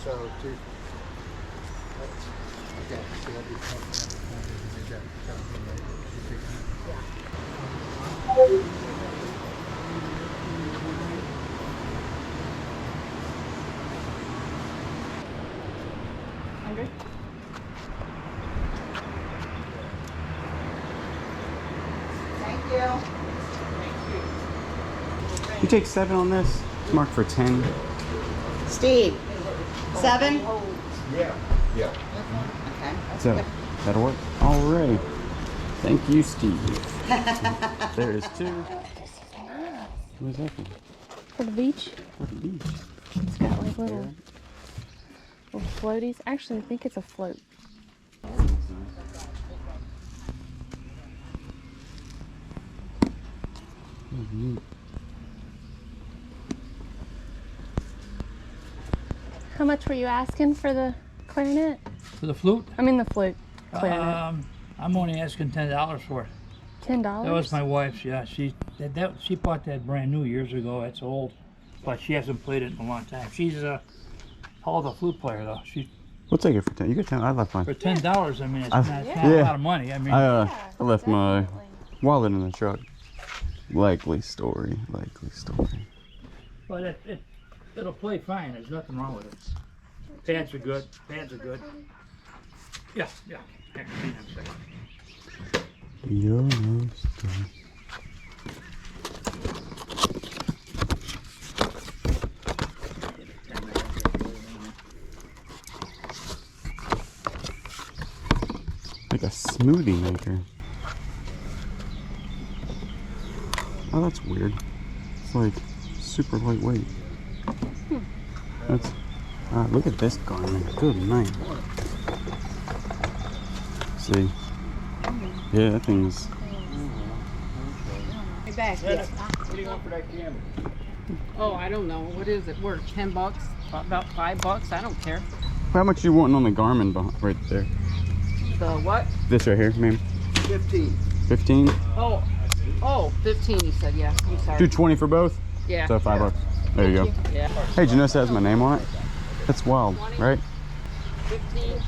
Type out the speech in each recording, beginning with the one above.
So two. Okay, so that'd be Thank you. You take 7 on this? It's marked for 10. Steve, 7? Yeah. Yeah. Okay. So, that'll work. Alright. Thank you, Steve. There is 2. What is that for? For the beach. For the beach. It's got like little floaties. Actually, I think it's a float. How much were you asking for the clarinet? For the flute? I mean the flute. Clarinet. I'm only asking $10 for it. $10? That was my wife's, yeah. She bought that brand new years ago. It's old, but she hasn't played it in a long time. She's a hell of a flute player, though. We'll take it for 10. You get 10. I left mine. For $10, I mean, it's not a lot of money. I mean, I left my wallet in the truck. Likely story. Likely story. But it'll play fine. There's nothing wrong with it. Pads are good. Pads are good. Yeah, yeah. Hang on a second. You're no star. Like a smoothie maker. Oh, that's weird. It's like super lightweight. That's look at this garment. Good night. See? Yeah, that thing's. Back. What do you want for that camera? Oh, I don't know. What is it worth? $10? About $5? I don't care. How much you wanting on the Garmin right there? The what? This right here, ma'am. 15. 15? Oh, 15 he said, yeah. I'm sorry. Do 20 for both? Yeah. So $5. There you go. Yeah. Hey, did you notice that has my name on it? That's wild, 20? right? 15.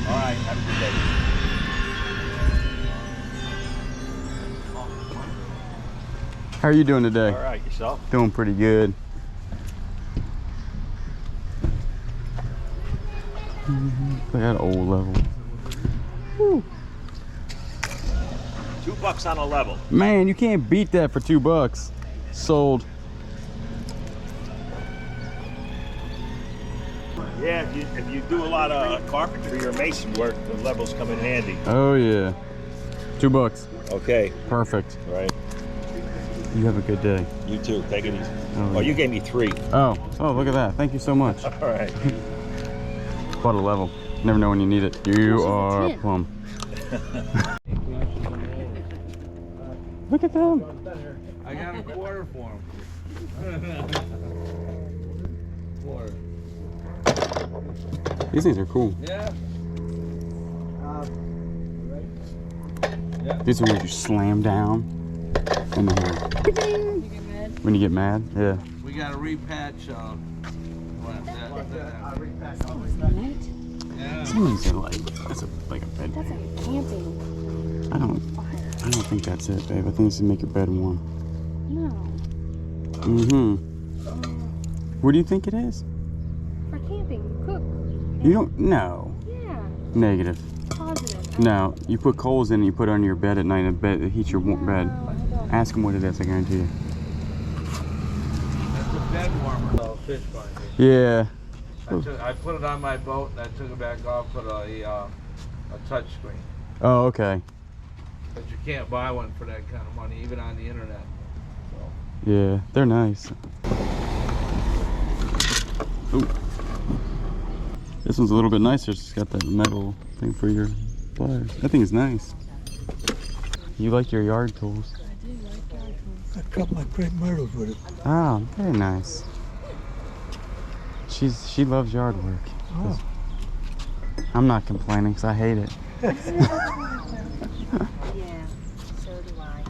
All right, have a good day. How are you doing today? All right, yourself? Doing pretty good. Look at that old level. Woo. $2 on a level. Man, you can't beat that for $2. Sold. Yeah, if you do a lot of carpentry or mason work, the levels come in handy. Oh yeah. $2. Okay. Perfect. Right. You have a good day. You too. Take it easy. Oh, You gave me 3. Oh, look at that. Thank you so much. All right. What a level. Never know when you need it. You are a plum. Look at them. I got a quarter for him. Quarter. These things are cool. Yeah. These are ones you slam down and then when you get mad. Yeah. We got a repatch. Some of these are like like a bed. That's like camping. I don't think that's it, babe. I think this is make your bed warm. No. Mm-hmm. What do you think it is? For camping, you cook. You don't know. Yeah. Negative. Positive. No. You put coals in and you put it under your bed at night and it heats your bed. No, I don't. Ask them what it is, I guarantee you. That's a bed warmer. Oh, fish finder. Yeah. I put it on my boat and I took it back off, put a touch screen. Oh, okay. But you can't buy one for that kind of money, even on the internet. So. Yeah, they're nice. Ooh. This one's a little bit nicer. It's got that metal thing for your pliers. That thing is nice. You like your yard tools. I do like yard tools. I cut my crepe myrtles with it. Ah, very nice. She loves yard work. Oh. I'm not complaining because I hate it. Yeah, so do I.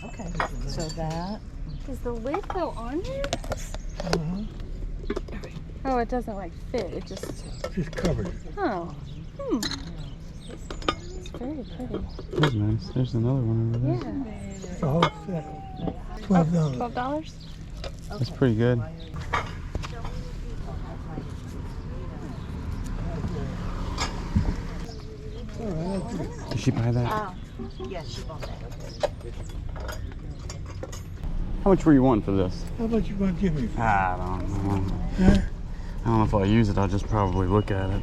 Okay, so that. Does the lid go on there? Oh, it doesn't like fit. It just. Just covered. Oh. It's very pretty. That's nice. There's another one over there. Yeah. The whole set. $12. $12? That's pretty good. Did she buy that? Yes, she bought that. How much were you wanting for this? How much you want to give me? I don't know. Huh? I don't know if I'll use it. I'll just probably look at it.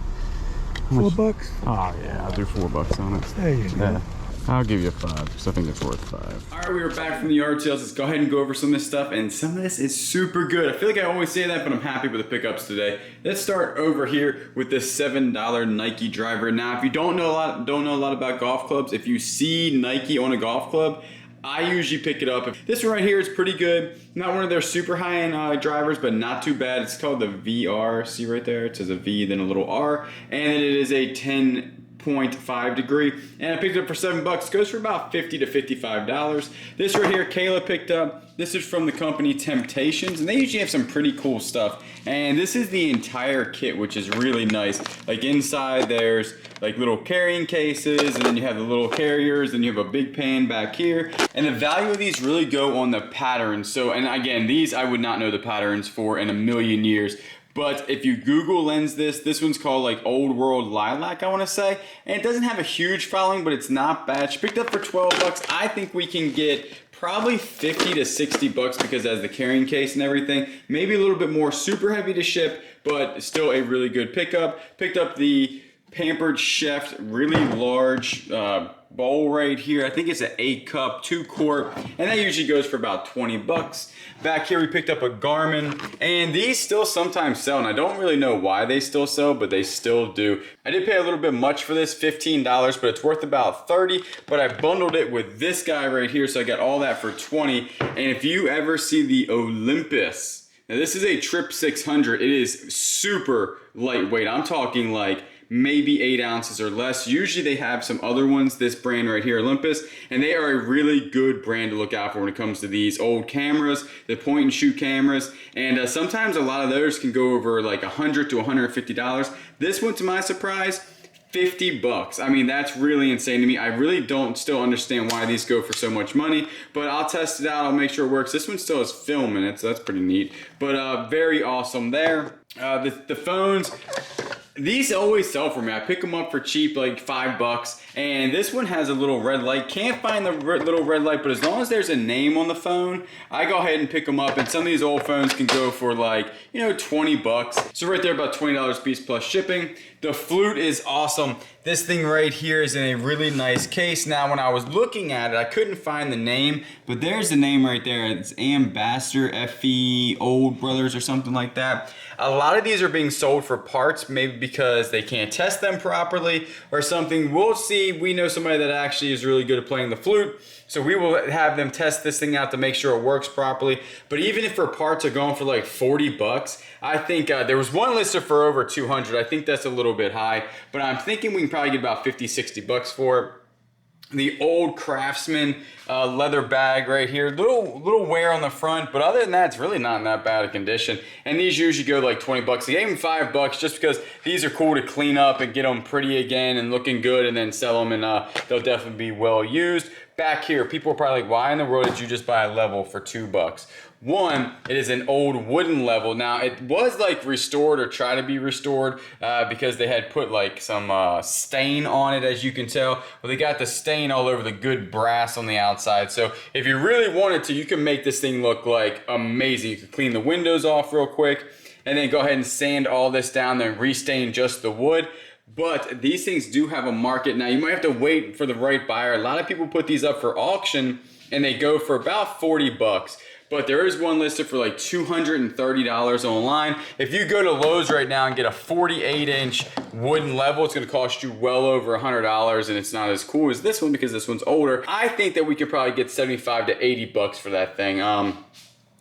How $4? much? Oh yeah, I'll do $4 on it. There you go. Yeah. I'll give you a 5 because I think it's worth 5. All right, we are back from the yard sales. Let's go ahead and go over some of this stuff, and some of this is super good. I feel like I always say that, but I'm happy with the pickups today. Let's start over here with this $7 Nike driver. Now, if you don't know a lot about golf clubs, if you see Nike on a golf club, I usually pick it up. This one right here is pretty good. Not one of their super high-end drivers, but not too bad. It's called the VR. See right there? It says a V, then a little R, and it is a 10.5 degree, and I picked it up for $7. It goes for about $50 to $55. This right here, Kayla picked up. This is from the company Temptations, and they usually have some pretty cool stuff. And this is the entire kit, which is really nice. Like inside, there's like little carrying cases, and then you have the little carriers, and you have a big pan back here. And the value of these really go on the patterns. So, and again, these I would not know the patterns for in a million years. But if you Google lens this one's called like Old World Lilac, I want to say. And it doesn't have a huge following, but it's not bad. She picked up for $12. I think we can get probably $50 to $60 because it has the carrying case and everything. Maybe a little bit more, super heavy to ship, but still a really good pickup. Picked up the Pampered Chef, really large bowl right here. I think it's an 8-cup, 2-quart, and that usually goes for about $20. Back here we picked up a Garmin, and these still sometimes sell, and I don't really know why they still sell, but they still do. I did pay a little bit much for this, $15, but it's worth about $30, but I bundled it with this guy right here, so I got all that for $20. And if you ever see the Olympus, now this is a Trip 600, it is super lightweight. I'm talking like maybe 8 ounces or less. Usually they have some other ones, this brand right here, Olympus, and they are a really good brand to look out for when it comes to these old cameras, the point and shoot cameras, and sometimes a lot of those can go over like $100 to $150. This one, to my surprise, $50. I mean, that's really insane to me. I really don't still understand why these go for so much money, but I'll test it out. I'll make sure it works. This one still has film in it, so that's pretty neat, but very awesome there. The phones, these always sell for me. I pick them up for cheap, like $5, and this one has a little red light. Can't find the little red light, but as long as there's a name on the phone, I go ahead and pick them up, and some of these old phones can go for like, you know, $20. So right there, about $20 a piece plus shipping. The flute is awesome. This thing right here is in a really nice case. Now, when I was looking at it, I couldn't find the name, but there's the name right there. It's Ambassador FE Old Brothers or something like that. A lot of these are being sold for parts, maybe because they can't test them properly or something. We'll see. We know somebody that actually is really good at playing the flute, so we will have them test this thing out to make sure it works properly. But even if our parts are going for like $40, I think there was one listed for over $200. I think that's a little bit high, but I'm thinking we can probably get about $50, $60 for it. The old Craftsman leather bag right here, little wear on the front, but other than that, it's really not in that bad a condition. And these usually go like $20. I gave them $5 just because these are cool to clean up and get them pretty again and looking good, and then sell them, and they'll definitely be well used. Back here, people are probably like, why in the world did you just buy a level for $2? One, it is an old wooden level. Now, it was like restored or try to be restored because they had put like some stain on it, as you can tell. Well, they got the stain all over the good brass on the outside. So if you really wanted to, you can make this thing look like amazing. You can clean the windows off real quick and then go ahead and sand all this down there and restain just the wood. But these things do have a market. Now, you might have to wait for the right buyer. A lot of people put these up for auction and they go for about $40. But there is one listed for like $230 online. If you go to Lowe's right now and get a 48-inch wooden level, it's gonna cost you well over $100, and it's not as cool as this one because this one's older. I think that we could probably get $75 to $80 for that thing.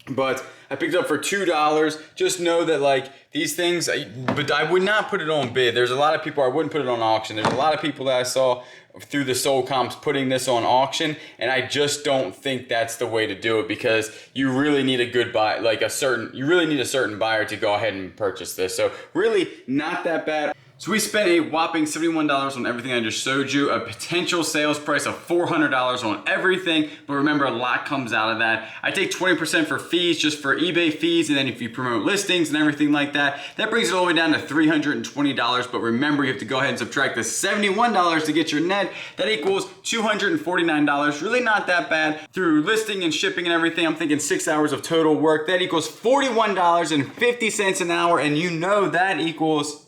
but I picked it up for $2. Just know that like these things, but I would not put it on bid. There's a lot of people, I wouldn't put it on auction. There's a lot of people that I saw through the soul comps putting this on auction, and I just don't think that's the way to do it, because you really need a good buy, like you really need a certain buyer to go ahead and purchase this. So really not that bad. So we spent a whopping $71 on everything I just showed you, a potential sales price of $400 on everything, but remember, a lot comes out of that. I take 20% for fees, just for eBay fees, and then if you promote listings and everything like that, that brings it all the way down to $320, but remember, you have to go ahead and subtract the $71 to get your net. That equals $249, really not that bad. Through listing and shipping and everything, I'm thinking 6 hours of total work. That equals $41.50 an hour, and you know that equals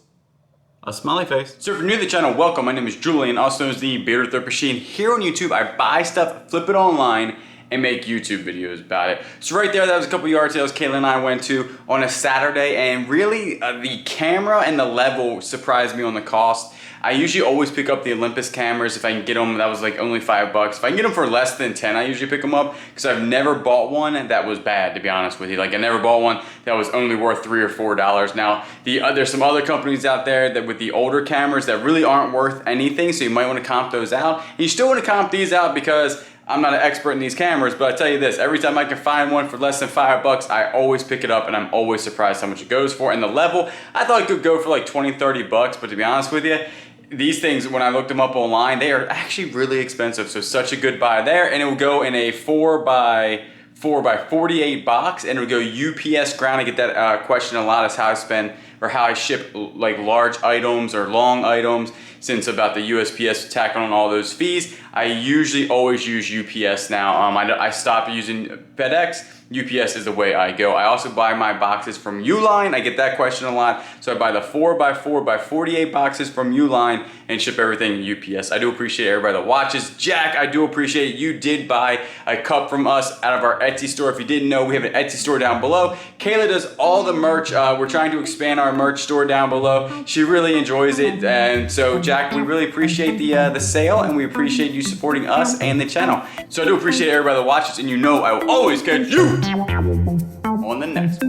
a smiley face. So if you're new to the channel, welcome. My name is Julian, also known as the Bearded Thrift Machine. Here on YouTube, I buy stuff, flip it online, and make YouTube videos about it. So right there, that was a couple yard sales Kayla and I went to on a Saturday, and really the camera and the level surprised me on the cost. I usually always pick up the Olympus cameras if I can get them. That was like only $5. If I can get them for less than 10, I usually pick them up, because I've never bought one that was bad, to be honest with you. Like, I never bought one that was only worth $3 or $4. Now, there's some other companies out there that with the older cameras that really aren't worth anything, so you might want to comp those out. And you still want to comp these out, because I'm not an expert in these cameras, but I tell you this, every time I can find one for less than $5, I always pick it up, and I'm always surprised how much it goes for. And the level, I thought it could go for like 20, 30 bucks, but to be honest with you, these things, when I looked them up online, they are actually really expensive. So such a good buy there. And it will go in a 4x48 box, and it will go UPS ground. I get that question a lot, is how I spend or how I ship like large items or long items. Since about the USPS tacking on all those fees, I usually always use UPS now. I stopped using FedEx. UPS is the way I go. I also buy my boxes from Uline. I get that question a lot. So I buy the 4x4x48 boxes from Uline and ship everything UPS. I do appreciate everybody that watches. Jack, I do appreciate it. You did buy a cup from us out of our Etsy store. If you didn't know, we have an Etsy store down below. Kayla does all the merch. We're trying to expand our merch store down below. She really enjoys it. And so, Jack, we really appreciate the sale, and we appreciate you supporting us and the channel. So I do appreciate everybody that watches, and you know I will always catch you on the next one.